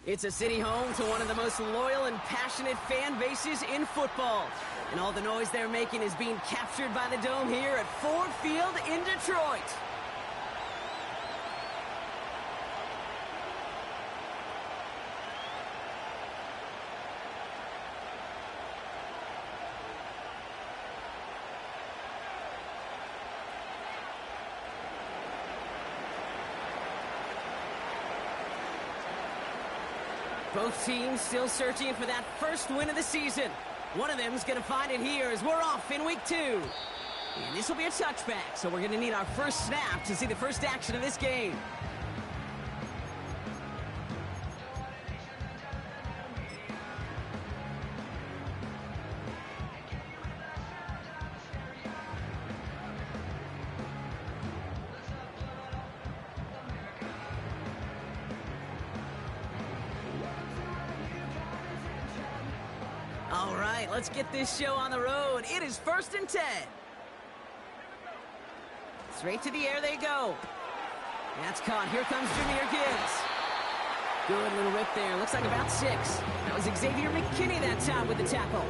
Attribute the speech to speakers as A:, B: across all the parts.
A: It's a city home to one of the most loyal and passionate fan bases in football. And all the noise they're making is being captured by the Dome here at Ford Field in Detroit. Both teams still searching for that first win of the season. One of them is going to find it here as we're off in week 2. And this will be a touchback, so we're going to need our first snap to see the first action of this game. All right, let's get this show on the road. It is 1st and 10. Straight to the air they go. That's caught. Here comes Jameer Gibbs. Good little rip there. Looks like about 6. That was Xavier McKinney that time with the tackle.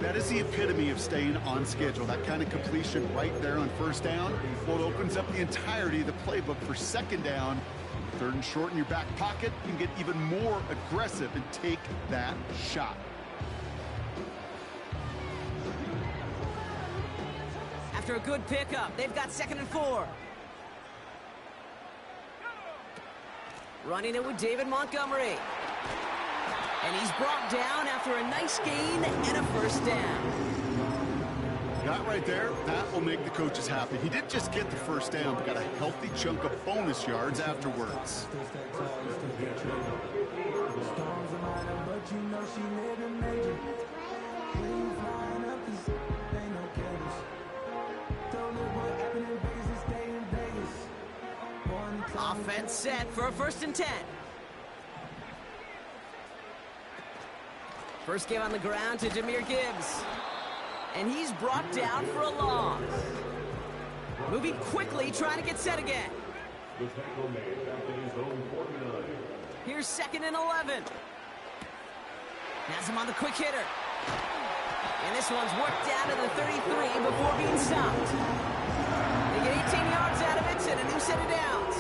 B: That is the epitome of staying on schedule. That kind of completion right there on first down. Well, it opens up the entirety of the playbook for second down. 3rd and short in your back pocket. You can get even more aggressive and take that shot.
A: After a good pickup, they've got 2nd and 4. Running it with David Montgomery. And he's brought down after a nice gain and a first down.
B: That right there, that will make the coaches happy. He didn't just get the first down, but got a healthy chunk of bonus yards afterwards.
A: Offense set for a 1st and 10. First give on the ground to Jameer Gibbs. And he's brought down for a loss. Moving quickly, trying to get set again. Here's 2nd and 11. Has him on the quick hitter. And this one's worked down to the 33 before being stopped. They get 18 yards out of it and a new set of downs.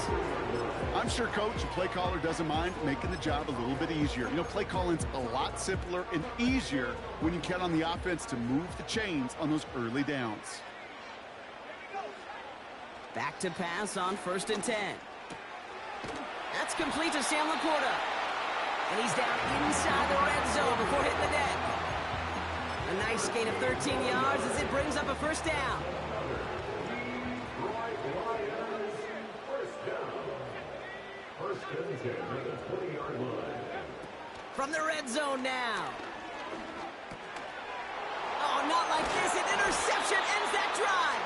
B: I'm sure coach and play caller doesn't mind making the job a little bit easier. You know, play calling's a lot simpler and easier when you count on the offense to move the chains on those early downs.
A: Back to pass on 1st and 10. That's complete to Sam Laporta. And he's down inside the red zone before hitting the deck. A nice gain of 13 yards as it brings up a first down. From the red zone now. Oh, not like this. An interception ends that drive.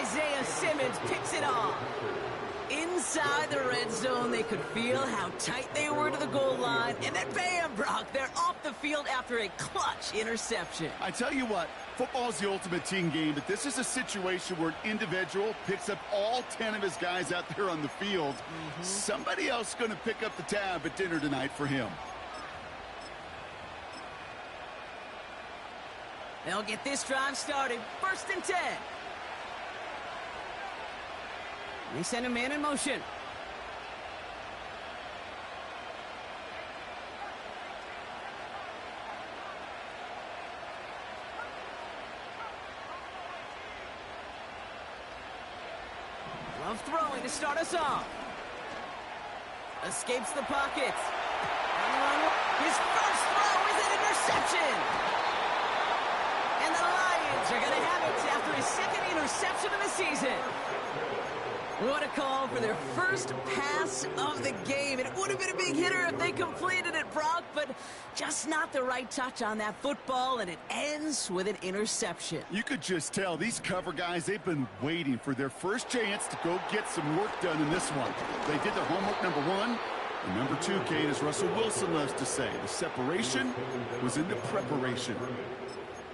A: Isaiah Simmons picks it off. Inside the red zone, they could feel how tight they were to the goal line. And then bam, Brock, they're off the field after a clutch interception.
B: I tell you what, football's the ultimate team game, but this is a situation where an individual picks up all 10 of his guys out there on the field. Somebody else is going to pick up the tab at dinner tonight for him.
A: They'll get this drive started. 1st and 10. They send a man in motion. Love throwing to start us off. Escapes the pocket. His first throw is an interception. And the Lions are going to have it after his 2nd interception of the season. What a call for their first pass of the game. And it would have been a big hitter if they completed it, Brock, but just not the right touch on that football, and it ends with an interception.
B: You could just tell these cover guys, they've been waiting for their first chance to go get some work done in this one. They did their homework, number 1. And number 2, Kate, as Russell Wilson loves to say, the separation was in the preparation.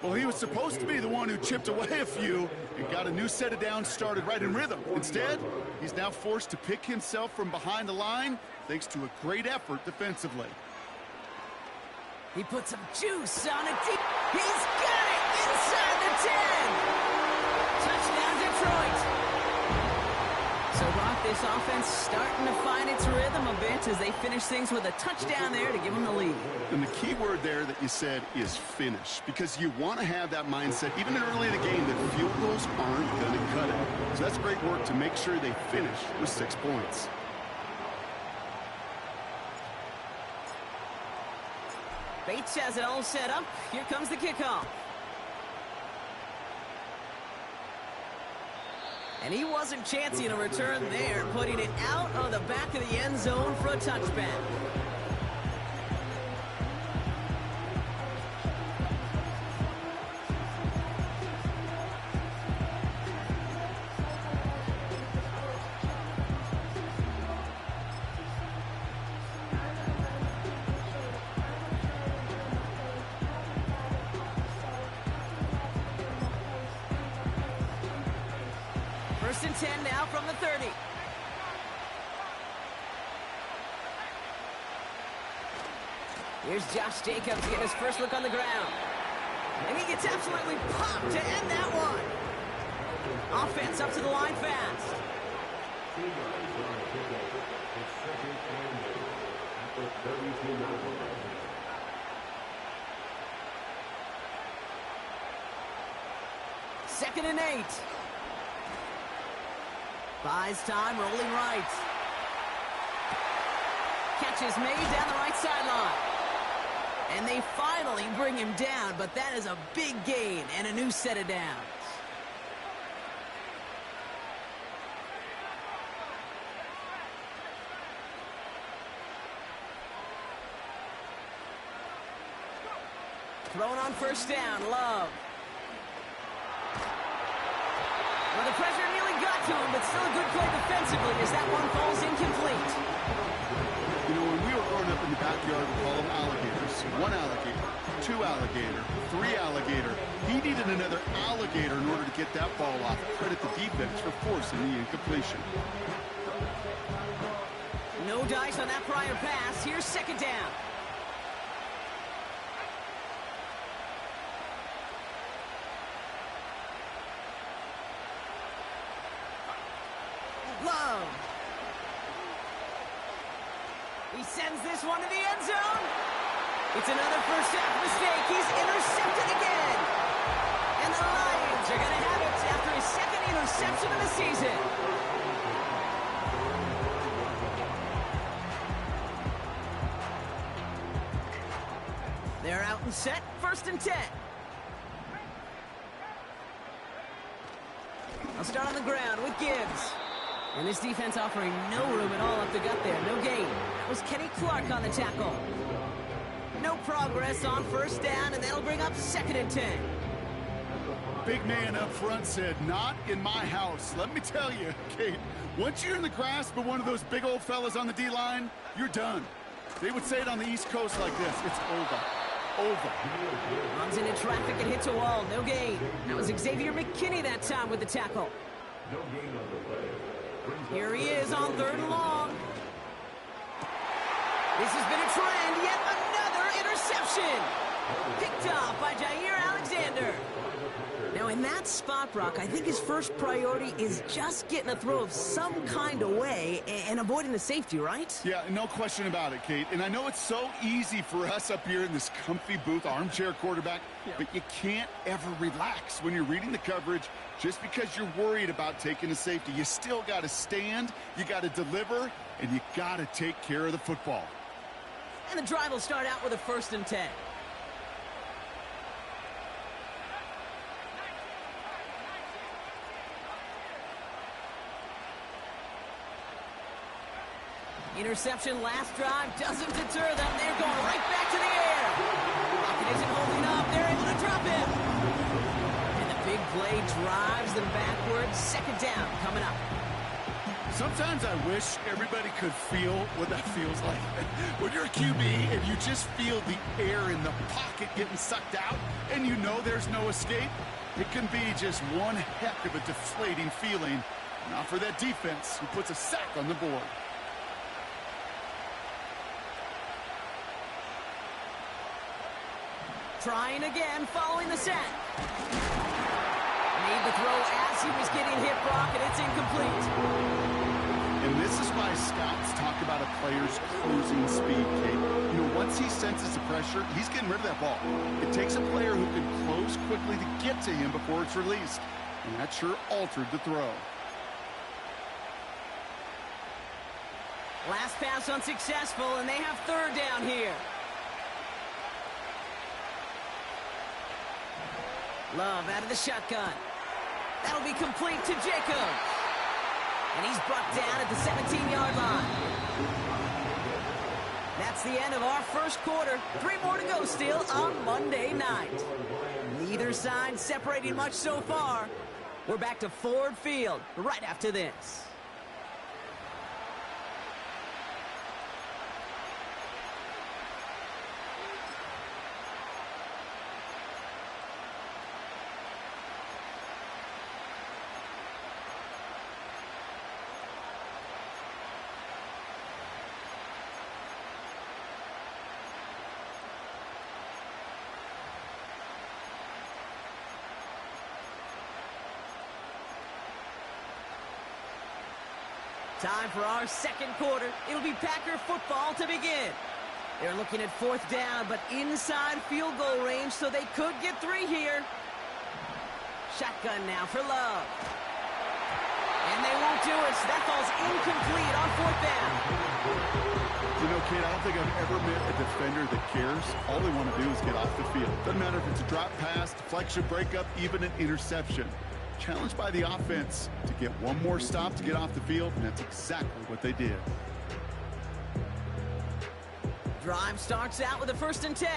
B: Well, he was supposed to be the one who chipped away a few and got a new set of downs started right in rhythm. Instead, he's now forced to pick himself from behind the line thanks to a great effort defensively.
A: He put some juice on it. He's got it inside the 10. Touchdown, Detroit. So, Brock, this offense starting to find its rhythm a bit as they finish things with a touchdown there to give them the lead.
B: And the key word there that you said is finish, because you want to have that mindset, even early in the game, that field goals aren't going to cut it. So that's great work to make sure they finish with 6 points.
A: Bates has it all set up. Here comes the kickoff. And he wasn't chancing a return there, putting it out of the back of the end zone for a touchback. First and 10 now from the 30. Here's Josh Jacobs getting his first look on the ground. And he gets absolutely popped to end that one. Offense up to the line fast. Second and 8. Buys time, rolling right. Catch is made down the right sideline. And they finally bring him down, but that is a big gain and a new set of downs. Thrown on first down, Love. Well, the pressure nearly got to him, but still a good play defensively as that one falls incomplete.
B: You know, when we were growing up in the backyard, we call them alligators. 1 alligator, 2 alligator, 3 alligator. He needed another alligator in order to get that ball off. Credit the defense for forcing the incompletion.
A: No dice on that prior pass. Here's second down. Love. He sends this one to the end zone. It's another first half mistake. He's intercepted again. And the Lions are going to have it after his second interception of the season. They're out and set. First and 10. I'll start on the ground with Gibbs. And this defense offering no room at all up the gut there. No gain. That was Kenny Clark on the tackle. No progress on first down, and that'll bring up second and 10.
B: Big man up front said, not in my house. Let me tell you, Kate, once you're in the grasp of one of those big old fellas on the D-line, you're done. They would say it on the East Coast like this. It's over. Over.
A: Runs into traffic and hits a wall. No gain. That was Xavier McKinney that time with the tackle.
C: No gain on the play.
A: Here he is on third and long. This has been a trend. Yet another interception. Picked off by Jair Alexander. Now, in that spot, Brock, I think his first priority is just getting a throw of some kind of way and avoiding the safety, right?
B: Yeah, no question about it, Kate. And I know it's so easy for us up here in this comfy booth, armchair quarterback, but you can't ever relax when you're reading the coverage just because you're worried about taking a safety. You still got to stand, you got to deliver, and you got to take care of the football.
A: And the drive will start out with a first and 10. Interception last drive doesn't deter them. They're going right back to the air. Rocket isn't holding up. They're able to drop him. And the big play drives them backwards. Second down coming up.
B: Sometimes I wish everybody could feel what that feels like. When you're a QB and you just feel the air in the pocket getting sucked out and you know there's no escape, it can be just one heck of a deflating feeling. Not for that defense who puts a sack on the board.
A: Trying again, following the sack. Made the throw as he was getting hit, Brock, and it's incomplete.
B: And this is why scouts talk about a player's closing speed, Kate. You know, once he senses the pressure, he's getting rid of that ball. It takes a player who can close quickly to get to him before it's released. And that sure altered the throw.
A: Last pass unsuccessful, and they have third down here. Love out of the shotgun. That'll be complete to Jacobs. And he's brought down at the 17-yard line. That's the end of our first quarter. 3 more to go still on Monday night. Neither side separating much so far. We're back to Ford Field right after this. Time for our second quarter. It'll be Packer football to begin. They're looking at 4th down, but inside field goal range, so they could get 3 here. Shotgun now for Love. And they won't do it, so that falls incomplete on 4th down.
B: You know, Kate, I don't think I've ever met a defender that cares. All they want to do is get off the field. Doesn't matter if it's a drop pass, deflection, breakup, even an interception. Challenged by the offense to get one more stop to get off the field, and that's exactly what they did.
A: Drive starts out with a 1st and 10.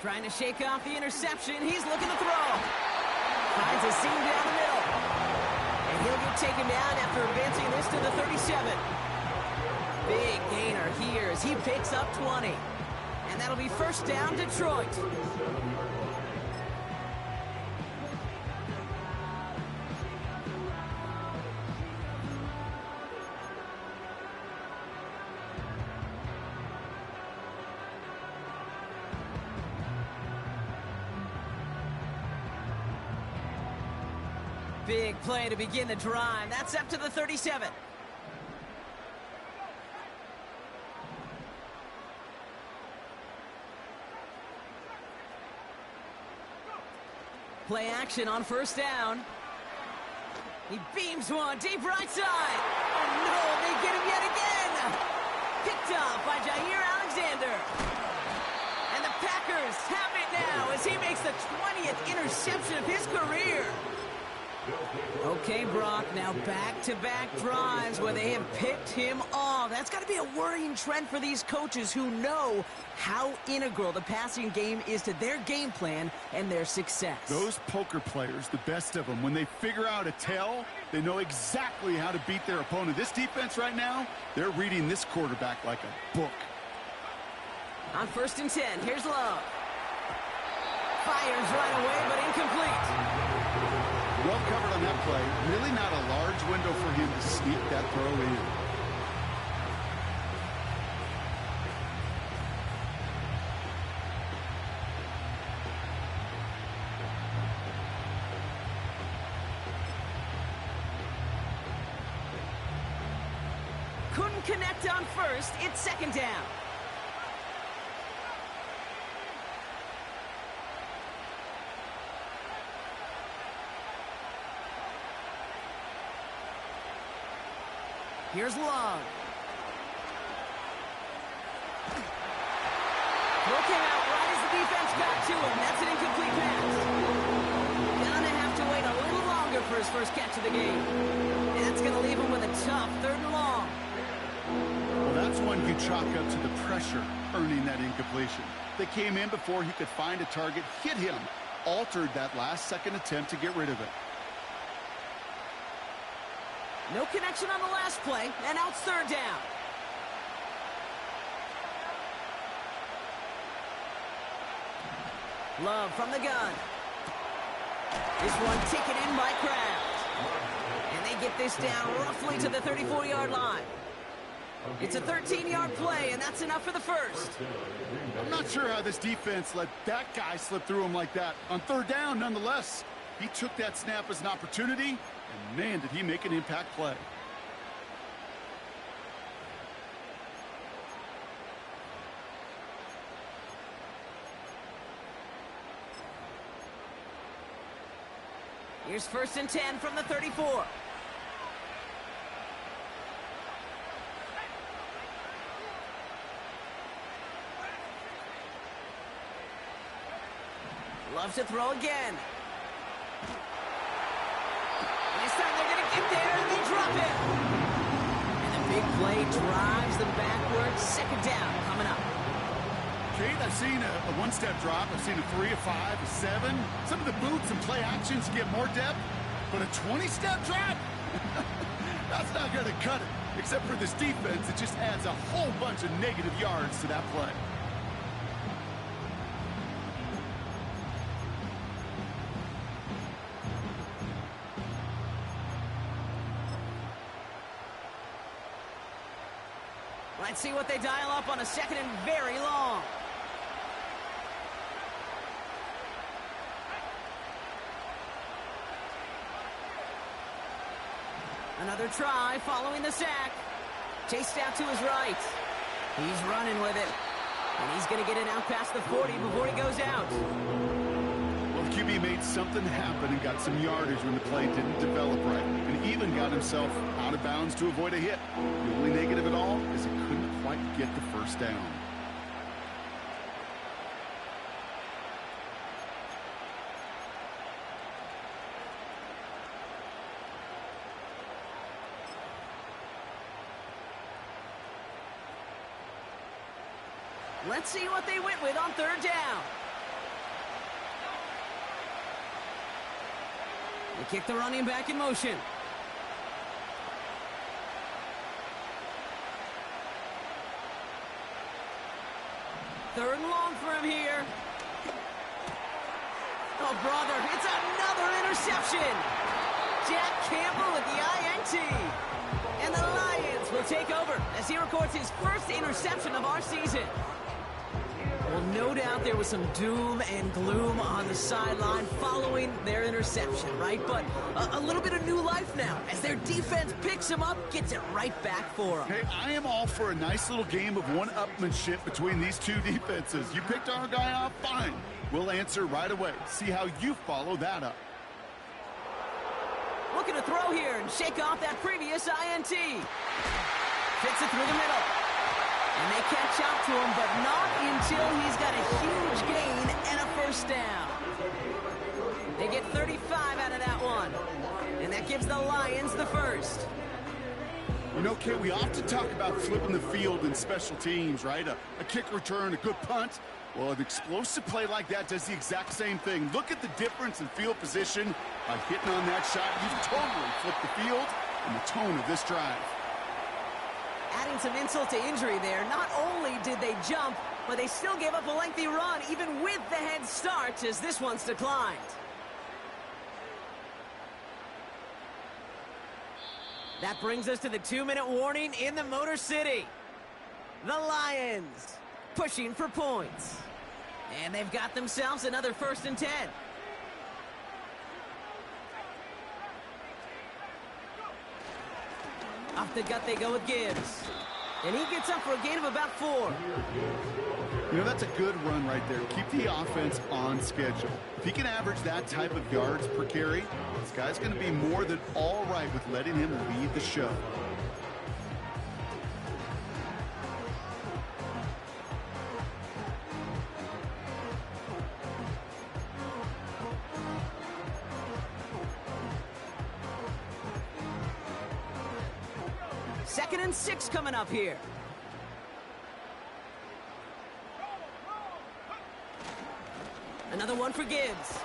A: Trying to shake off the interception. He's looking to throw. Finds a seam down the middle. And he'll get taken down after advancing this to the 37. Big gainer here as he picks up 20. And that'll be 1st down, Detroit. Big play to begin the drive. That's up to the 37. Play action on 1st down. He beams one deep right side. Oh no, they get him yet again. Picked off by Jair Alexander. And the Packers have it now as he makes the 20th interception of his career. Okay, Brock, now back-to-back drives where they have picked him off. That's got to be a worrying trend for these coaches who know how integral the passing game is to their game plan and their success.
B: Those poker players, the best of them, when they figure out a tell, they know exactly how to beat their opponent. This defense right now, they're reading this quarterback like a book.
A: On 1st and 10, here's Love. Fires right away, but incomplete.
B: Well covered on that play. Really not a large window for him to sneak that throw in.
A: Couldn't connect on 1st. It's 2nd down. Here's Long. Throw came out right as the defense got to him. That's an incomplete pass. Gonna have to wait a little longer for his first catch of the game. And that's going to leave him with a tough 3rd and long.
B: Well, that's one you chalk up to the pressure earning that incompletion. They came in before he could find a target, hit him, altered that last-second attempt to get rid of it.
A: No connection on the last play, and now it's third down. Love from the gun. This one taken in by Kraft. And they get this down roughly to the 34-yard line. It's a 13-yard play, and that's enough for the first.
B: I'm not sure how this defense let that guy slip through him like that. On third down, nonetheless, he took that snap as an opportunity, and man, did he make an impact play.
A: Here's 1st and 10 from the 34. Loves to throw again. This time they're going to get there, and they drop it. And the big play drives them backwards. Second down coming up.
B: Kate, I've seen a one-step drop. I've seen a 3, a 5, a 7. Some of the boots and play actions get more depth, but a 20-step drop? That's not going to cut it. Except for this defense, it just adds a whole bunch of negative yards to that play.
A: Let's see what they dial up on a 2nd and very long. Another try following the sack. Chased out to his right. He's running with it. And he's going to get it out past the 40 before he goes out.
B: Well, the QB made something happen and got some yardage when the play didn't develop right. And even got himself out of bounds to avoid a hit. The only negative at all is he couldn't quite get the first down.
A: Let's see what they went with on third down. They kick the running back in motion. Third and long for him here. Oh, brother, it's another interception. Jack Campbell with the INT. And the Lions will take over as he records his first interception of our season. Well, no doubt there was some doom and gloom on the sideline following their interception, right? But a little bit of new life now as their defense picks him up, gets it right back for them.
B: Hey, I am all for a nice little game of one-upmanship between these two defenses. You picked our guy off, fine. We'll answer right away. See how you follow that up.
A: Looking to throw here and shake off that previous INT. Fits it through the middle. And they catch up to him, but not until he's got a huge gain and a first down. They get 35 out of that one. And that gives the Lions the first.
B: You know, Kate, we often talk about flipping the field in special teams, right? A kick return, a good punt. Well, an explosive play like that does the exact same thing. Look at the difference in field position. By hitting on that shot, you've totally flipped the field and the tone of this drive.
A: Adding some insult to injury there, not only did they jump, but they still gave up a lengthy run, even with the head start, as this one's declined. That brings us to the 2-minute warning in the Motor City. The Lions pushing for points. And they've got themselves another 1st and 10. Off the gut they go with Gibbs. And he gets up for a gain of about 4.
B: You know, that's a good run right there. Keep the offense on schedule. If he can average that type of yards per carry, this guy's going to be more than all right with letting him lead the show.
A: 2nd and 6 coming up here. Another one for Gibbs.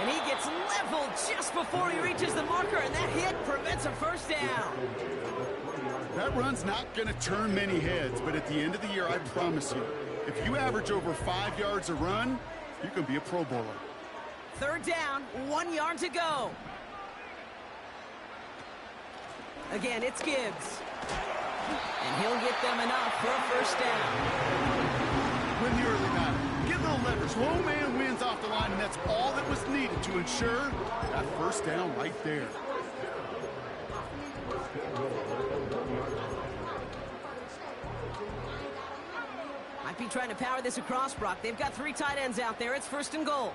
A: And he gets leveled just before he reaches the marker, and that hit prevents a first down.
B: That run's not going to turn many heads, but at the end of the year, I promise you, if you average over 5 yards a run, you can be a Pro Bowler.
A: 3rd down, 1 yard to go. Again, it's Gibbs. And he'll get them enough for a first down.
B: Win the early battle. Get a little leverage. Low man wins off the line, and that's all that was needed to ensure that first down right there.
A: Might be trying to power this across, Brock. They've got 3 tight ends out there. It's 1st and goal.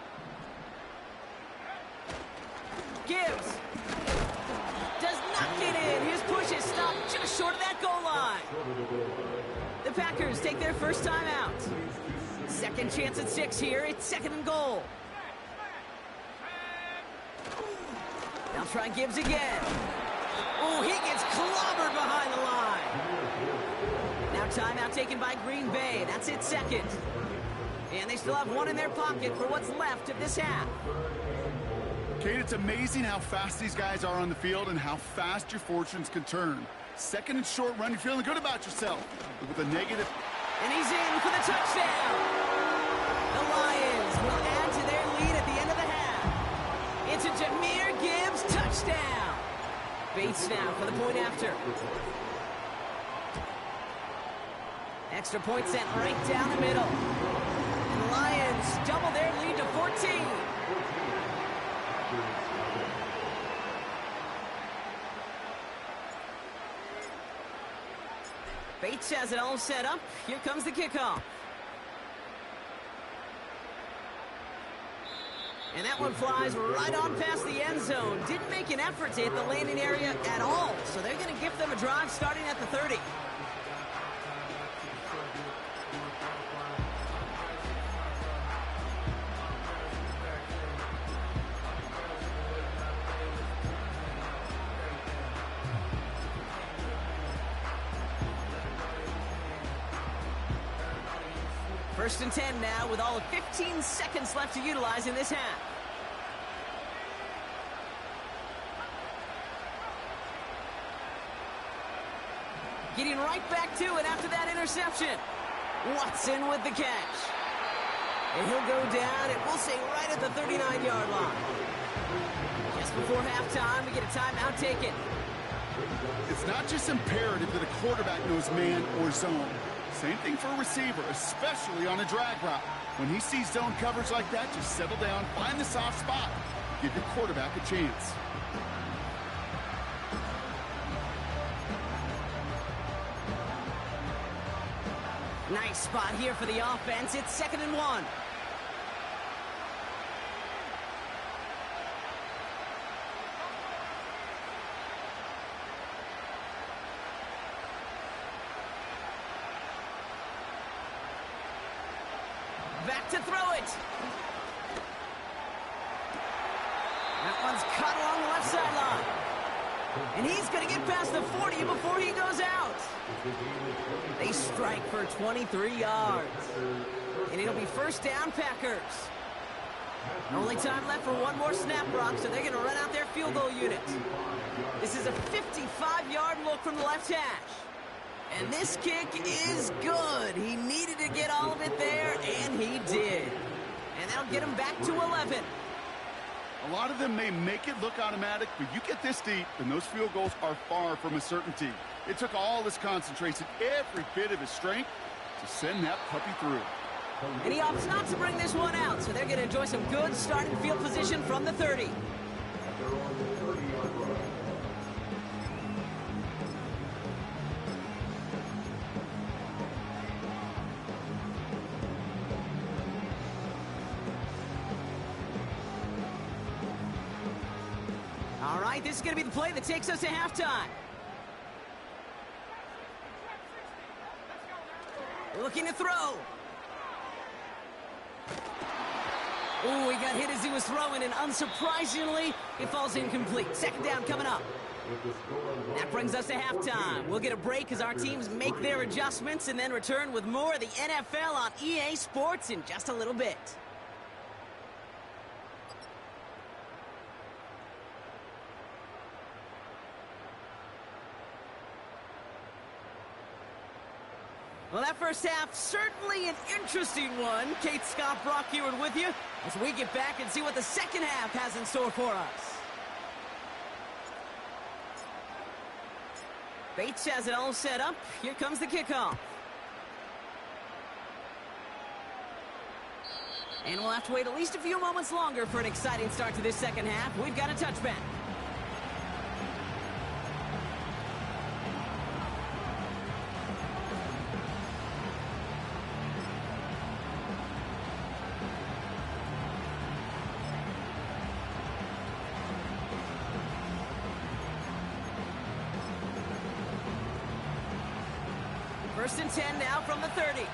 A: Gibbs does not get in. His push is stopped just short of that goal line. The Packers take their first time out. 2nd chance at 6 here. It's 2nd and goal. They'll try Gibbs again. Oh, he gets clobbered behind the line. Now timeout taken by Green Bay. That's it, 2nd. And they still have 1 in their pocket for what's left of this half.
B: Kate, it's amazing how fast these guys are on the field and how fast your fortunes can turn. 2nd and short run, you're feeling good about yourself. But with a negative...
A: And he's in for the touchdown. The Lions will add to their lead at the end of the half. It's a Jahmyr Gibbs touchdown. Bates now for the point after. Extra point sent right down the middle. And the Lions double their lead to 14. Bates has it all set up. Here comes the kickoff. And that one flies right on past the end zone. Didn't make an effort to hit the landing area at all. So they're going to give them a drive starting at the 30. First and 10 now with all of 15 seconds left to utilize in this half. Getting right back to it after that interception. Watson with the catch. And he'll go down, and we'll say right at the 39-yard line. Just before halftime, we get a timeout taken.
B: It's not just imperative that a quarterback knows man or zone. Same thing for a receiver, especially on a drag route. When he sees zone coverage like that, just settle down, find the soft spot. Give your quarterback a chance.
A: Nice spot here for the offense. It's 2nd and 1. Back to throw it. That one's cut along the left sideline. And he's going to get past the 40 before he goes out. They strike for 23 yards. And it'll be first down, Packers. Only time left for one more snap, Brock, so they're going to run out their field goal unit. This is a 55-yard look from the left hash. And this kick is good. He needed to get all of it there, and he did. And that'll get him back to 11.
B: A lot of them may make it look automatic, but you get this deep, and those field goals are far from a certainty. It took all his concentration, every bit of his strength, to send that puppy through.
A: And he opts not to bring this one out, so they're going to enjoy some good starting field position from the 30. All right, this is going to be the play that takes us to halftime. Looking to throw. Oh, he got hit as he was throwing, and unsurprisingly, it falls incomplete. 2nd down coming up.
C: with the score.
A: That brings us to halftime. We'll get a break as our teams make their adjustments and then return with more of the NFL on EA Sports in just a little bit. Well, that first half, certainly an interesting one. Kate Scott, Brock Heward with you as we get back and see what the second half has in store for us. Bates has it all set up. Here comes the kickoff. And we'll have to wait at least a few moments longer for an exciting start to this second half. We've got a touchback. First and 10 now from the 30.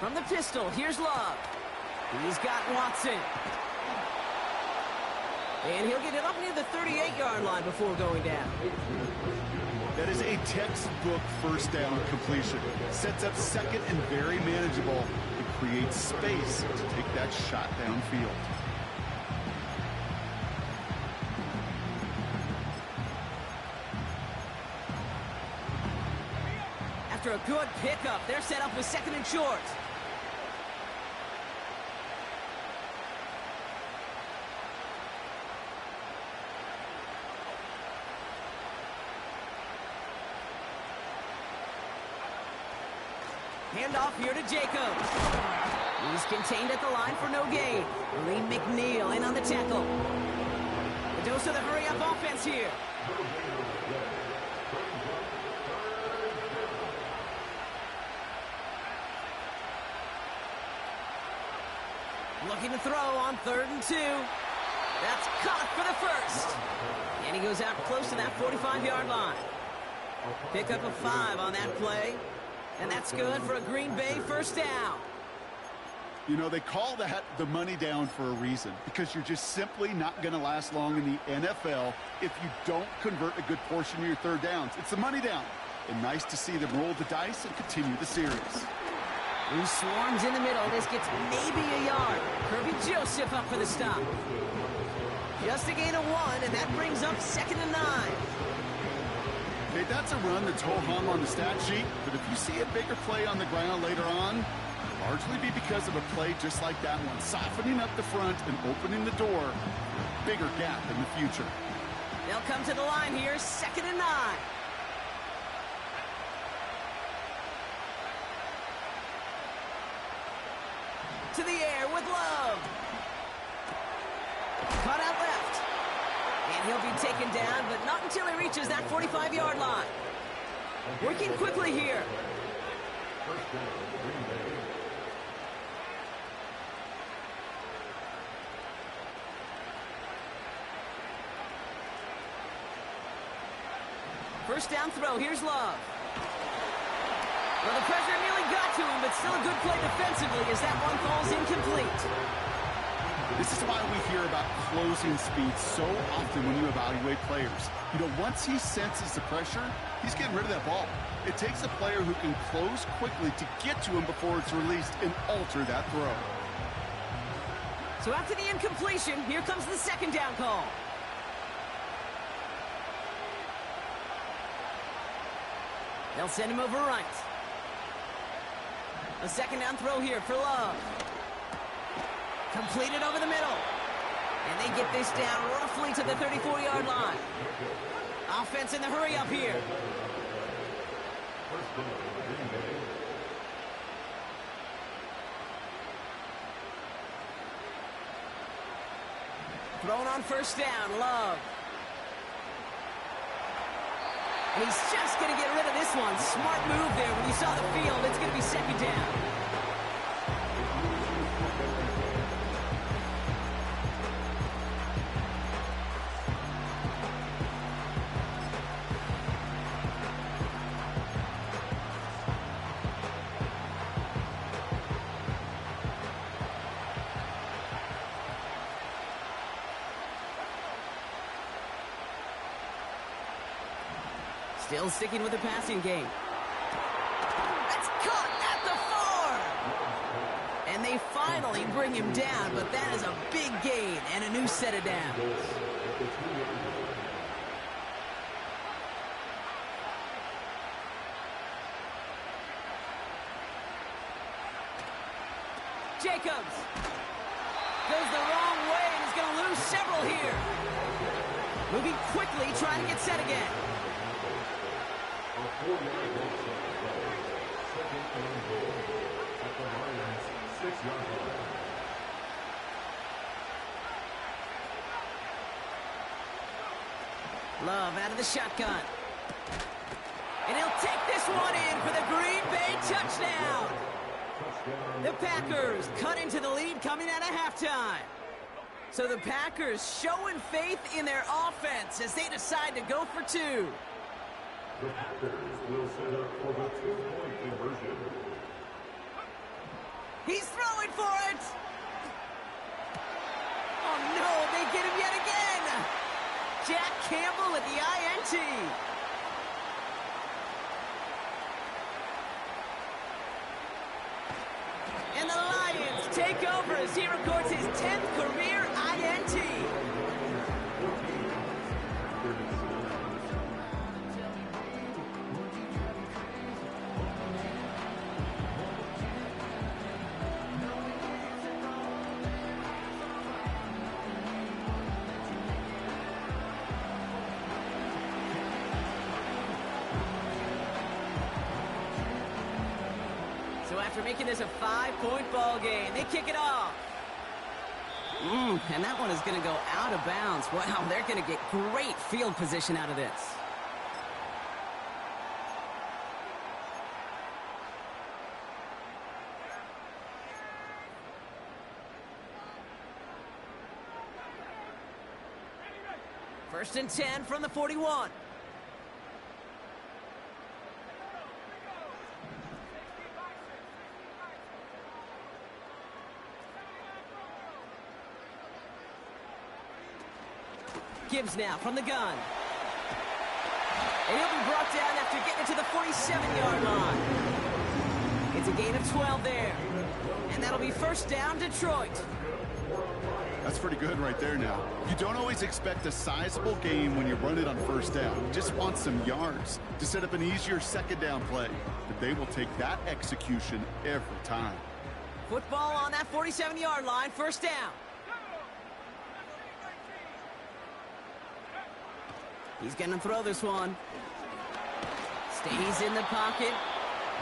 A: From the pistol, here's Love. He's got Watson. And he'll get it up near the 38-yard line before going down.
B: That is a textbook first down completion. Sets up second and very manageable. It creates space to take that shot downfield.
A: After a good pickup, they're set up with second and short. Handoff here to Jacobs. He's contained at the line for no gain. Lee McNeil in on the tackle. The dose of the hurry-up offense here. Looking to throw on 3rd and 2. That's caught for the first. And he goes out close to that 45-yard line. Pick up a 5 on that play. And that's good for a Green Bay first down.
B: You know, they call that the money down for a reason, because you're just simply not going to last long in the NFL if you don't convert a good portion of your third downs. It's the money down. And nice to see them roll the dice and continue the series.
A: Who swarms in the middle. This gets maybe a yard. Kirby Joseph up for the stop. Just a gain of 1, and that brings up 2nd and 9.
B: Okay, that's a run that's ho-hum on the stat sheet, but if you see a bigger play on the ground later on, largely be because of a play just like that one, softening up the front and opening the door for a bigger gap in the future.
A: They'll come to the line here, 2nd and 9. To the air with Love. Caught out left. And he'll be taken down, but not until he reaches that 45-yard line. Working quickly here. First down throw. Here's Love. Well, the pressure nearly got to him, but still a good play defensively as that one falls incomplete.
B: This is why we hear about closing speed so often when you evaluate players. You know, once he senses the pressure, he's getting rid of that ball. It takes a player who can close quickly to get to him before it's released and alter that throw.
A: So after the incompletion, here comes the 2nd down call. They'll send him over right. A 2nd down throw here for Love. Completed over the middle. And they get this down roughly to the 34-yard line. Offense in the hurry up here. Thrown on first down, Love. And he's just going to get rid of this one. Smart move there. When you saw the field, it's going to be 2nd down. Still sticking with the passing game. That's caught at the 4. And they finally bring him down, but that is a big gain and a new set of downs. Jacobs goes the wrong way and is going to lose several here. Moving quickly, trying to get set again. Love out of the shotgun. And he'll take this one in for the Green Bay touchdown. The Packers cut into the lead coming out of halftime. So the Packers showing faith in their offense as they decide to go for 2.
C: The Packers will set up for the 2-point conversion.
A: He's throwing for it. Oh no, they get him yet again. Jack Campbell with the INT. And the Lions take over as he records his 10th career INT. So after making this a 5-point ball game, they kick it off. And that one is going to go out of bounds. Wow, they're going to get great field position out of this. First and 10 from the 41. Gibbs now from the gun. And he'll be brought down after getting to the 47-yard line. It's a gain of 12 there. And that'll be first down, Detroit.
B: That's pretty good right there now. You don't always expect a sizable game when you run it on first down. You just want some yards to set up an easier second down play. But they will take that execution every time.
A: Football on that 47-yard line, first down. He's going to throw this one. Stays in the pocket.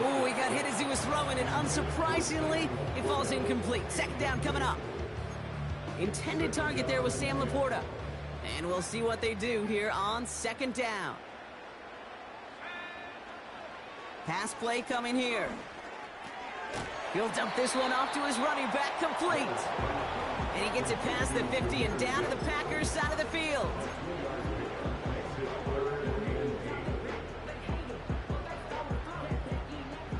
A: Ooh, he got hit as he was throwing, and unsurprisingly, it falls incomplete. Second down coming up. Intended target there was Sam Laporta. And we'll see what they do here on second down. Pass play coming here. He'll dump this one off to his running back, complete. And he gets it past the 50 and down to the Packers side of the field.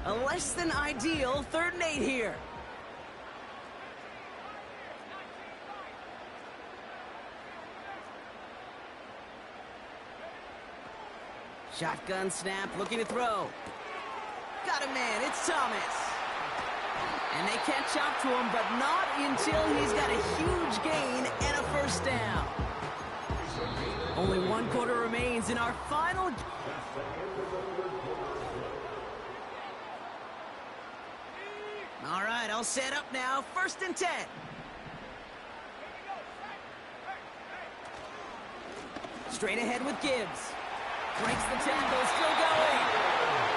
A: A less than ideal 3rd and 8 here. Shotgun snap, looking to throw. Got a man, it's Thomas. And they catch up to him, but not until he's got a huge gain and a first down. Only 1 quarter remains in our final. All right, all set up now. First and 10. Straight ahead with Gibbs. Breaks the tackle, still going.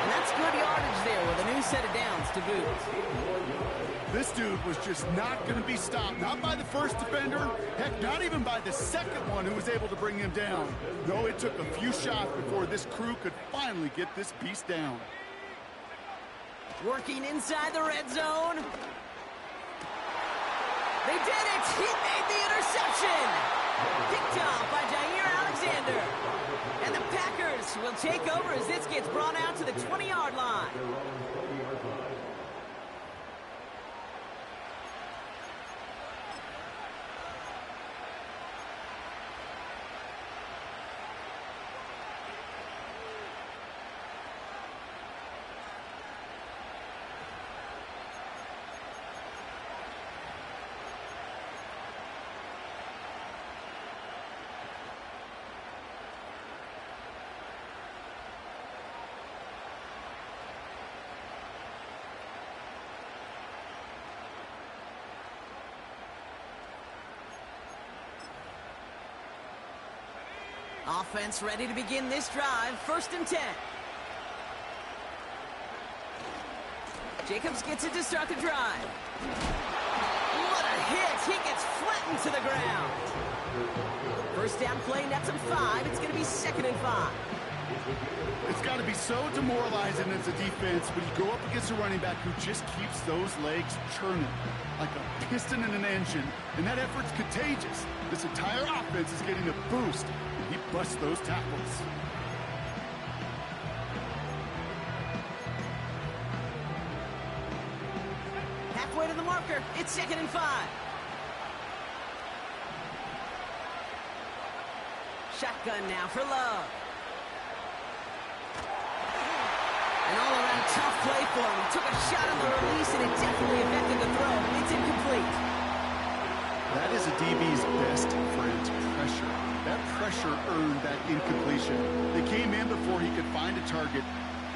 A: And that's good yardage there with a new set of downs to boot.
B: This dude was just not going to be stopped. Not by the first defender. Heck, not even by the second one who was able to bring him down. No, it took a few shots before this crew could finally get this beast down.
A: Working inside the red zone. They did it! He made the interception! Picked off by Jair Alexander. And the Packers will take over as this gets brought out to the 20-yard line. Offense ready to begin this drive. 1st and 10. Jacobs gets it to start the drive. What a hit. He gets flattened to the ground. 1st down play, nets him 5. It's going to be 2nd and 5.
B: It's got to be so demoralizing as a defense when you go up against a running back who just keeps those legs churning like a piston in an engine, and that effort's contagious. This entire offense is getting a boost, and he busts those tackles.
A: Halfway to the marker. It's 2nd and 5. Shotgun now for Love. An all-around tough play for him. He took a shot on the release, and it definitely affected the throw. It's incomplete.
B: That is a DB's best friend, pressure. That pressure earned that incompletion. They came in before he could find a target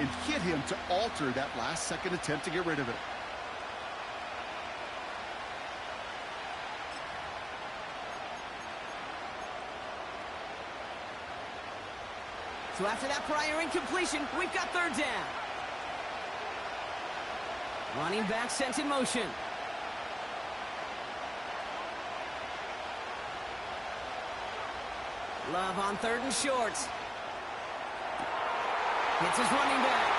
B: and hit him to alter that last-second attempt to get rid of it.
A: So after that prior incompletion, we've got 3rd down. Running back sent in motion. Love on 3rd and short. Hits his running back.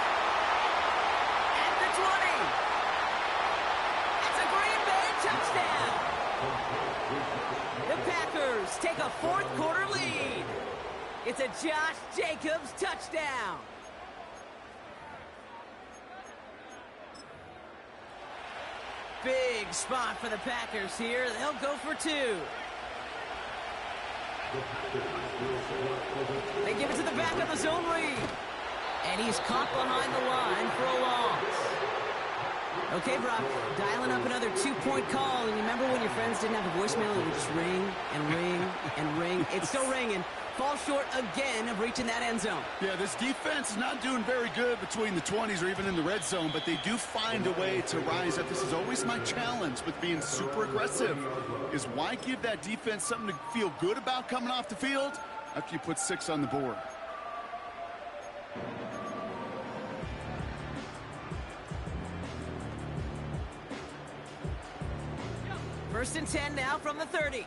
A: At the 20. It's a Green Bay touchdown. The Packers take a 4th quarter lead. It's a Josh Jacobs touchdown. Big spot for the Packers here. They'll go for 2. They give it to the back of the zone read. And he's caught behind the line for a loss. Okay, Brock, dialing up another 2-point call. And you remember when your friends didn't have a voicemail? It would just ring and ring and ring. It's still ringing. Fall short again of reaching that end zone.
B: Yeah, this defense is not doing very good between the 20s or even in the red zone, but they do find a way to rise up. This is always my challenge with being super aggressive, is why give that defense something to feel good about coming off the field after you put 6 on the board?
A: First and 10 now from the 30.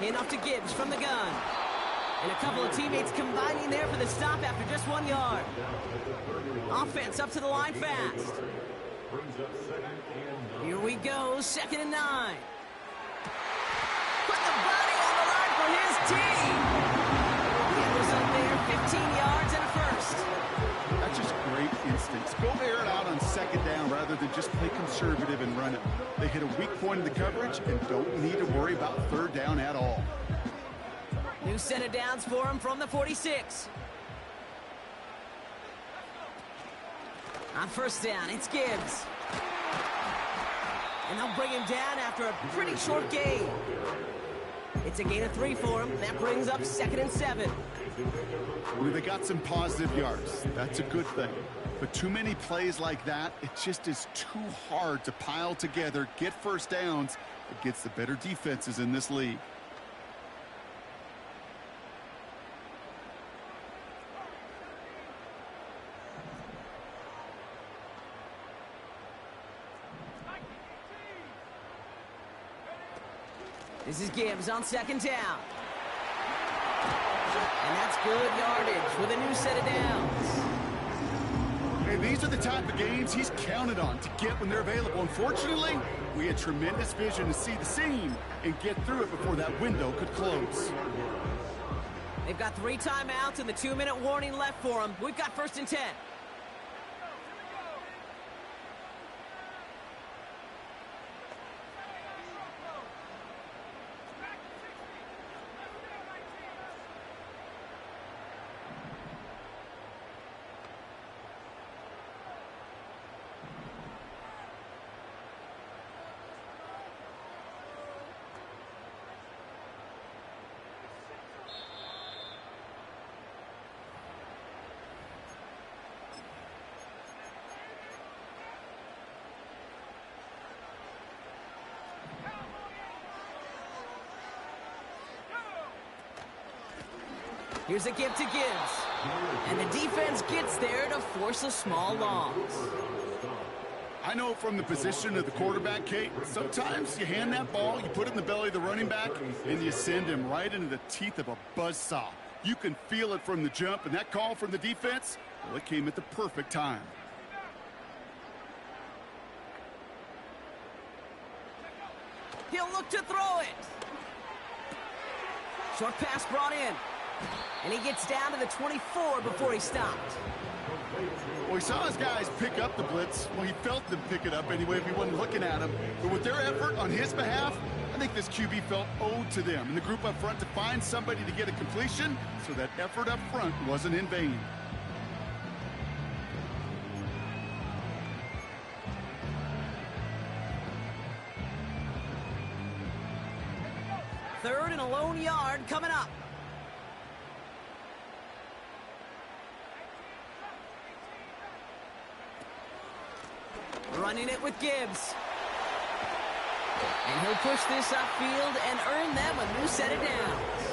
A: Handoff to Gibbs from the gun. And a couple of teammates combining there for the stop after just 1 yard. Offense up to the line fast. Here we go, 2nd and 9. Put the body on the line for his team. The result there, 15 yards and a 1st.
B: That's just great instincts. Go air it out on 2nd down rather than just play conservative and run it. They hit a weak point in the coverage and don't need to worry about 3rd down at all.
A: New set of downs for him from the 46. On 1st down, it's Gibbs. And they'll bring him down after a pretty short gain. It's a gain of 3 for him. That brings up 2nd and 7.
B: Well, they got some positive yards. That's a good thing. But too many plays like that, it just is too hard to pile together, get 1st downs against the better defenses in this league.
A: This is Gibbs on 2nd down. And that's good yardage with a new set of downs.
B: Hey, these are the type of games he's counted on to get when they're available. Unfortunately, we had tremendous vision to see the seam and get through it before that window could close.
A: They've got 3 timeouts and the 2-minute warning left for them. We've got 1st and 10. Here's a give to Gibbs. And the defense gets there to force a small loss.
B: I know from the position of the quarterback, Kate, sometimes you hand that ball, you put it in the belly of the running back, and you send him right into the teeth of a buzzsaw. You can feel it from the jump, and that call from the defense, well, it came at the perfect time.
A: He'll look to throw it. Short pass brought in. And he gets down to the 24 before he stopped.
B: Well, he saw his guys pick up the blitz. Well, he felt them pick it up anyway if he wasn't looking at him. But with their effort on his behalf, I think this QB felt owed to them and the group up front to find somebody to get a completion, so that effort up front wasn't in vain.
A: Third and a lone yard coming up. Running it with Gibbs. And he'll push this upfield and earn them a new set of downs.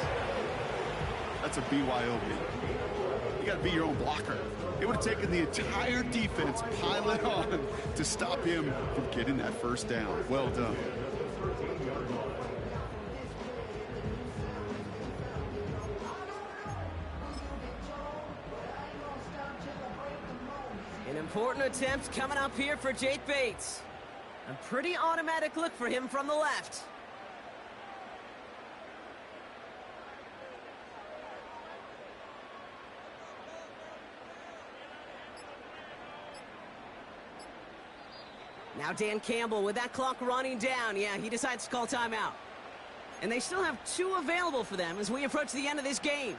B: That's a BYOB. You got to be your own blocker. It would have taken the entire defense piling on to stop him from getting that first down. Well done.
A: An important attempt coming up here for Jake Bates. A pretty automatic look for him from the left. Now Dan Campbell with that clock running down. Yeah, he decides to call timeout. And they still have 2 available for them as we approach the end of this game.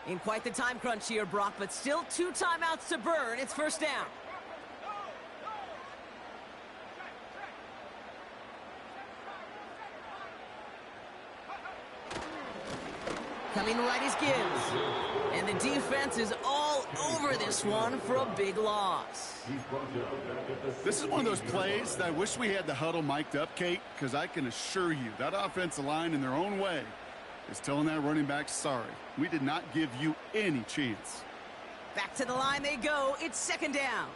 A: In quite the time crunch here, Brock, but still 2 timeouts to burn. It's first down. Coming right is Gibbs. And the defense is all over this one for a big loss.
B: This is one of those plays that I wish we had the huddle mic'd up, Kate, because I can assure you that offensive line in their own way is telling that running back, sorry, we did not give you any chance.
A: Back to the line they go. It's second down.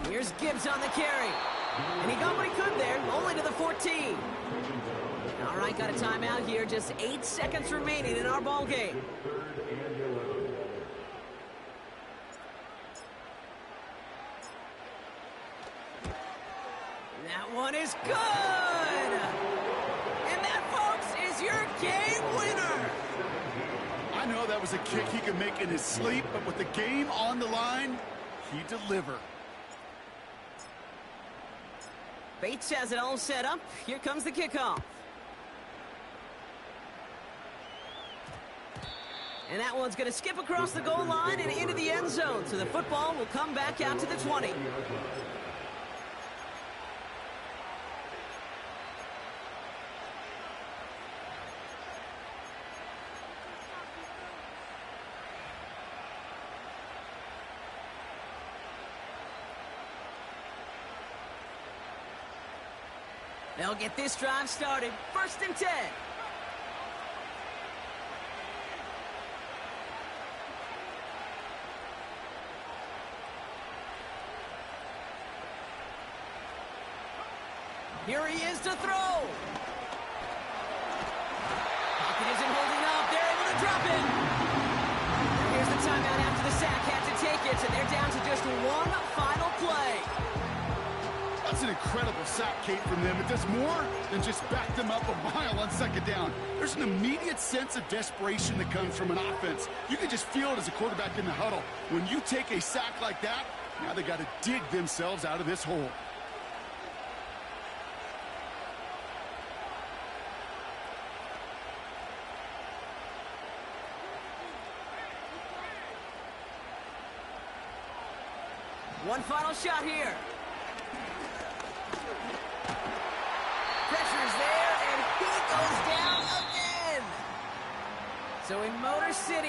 A: Here's Gibbs on the carry. And he got what he could there, only to the 14. All right, got a timeout here. Just 8 seconds remaining in our ball game. That one is good! And that, folks, is your game winner!
B: I know that was a kick he could make in his sleep, but with the game on the line, he delivered.
A: Bates has it all set up. Here comes the kickoff. And that one's going to skip across the goal line and into the end zone, so the football will come back out to the 20. They'll get this drive started. First and 10. Here he is to throw. Pocket isn't holding up. They're able to drop it. Here's the timeout after the sack. Had to take it, and they're down to just one final play.
B: That's an incredible sack, Kate, from them. It does more than just back them up a mile on second down. There's an immediate sense of desperation that comes from an offense. You can just feel it as a quarterback in the huddle. When you take a sack like that, now they got to dig themselves out of this hole.
A: One final shot here. Pressure's there, and he goes down again. So in Motor City,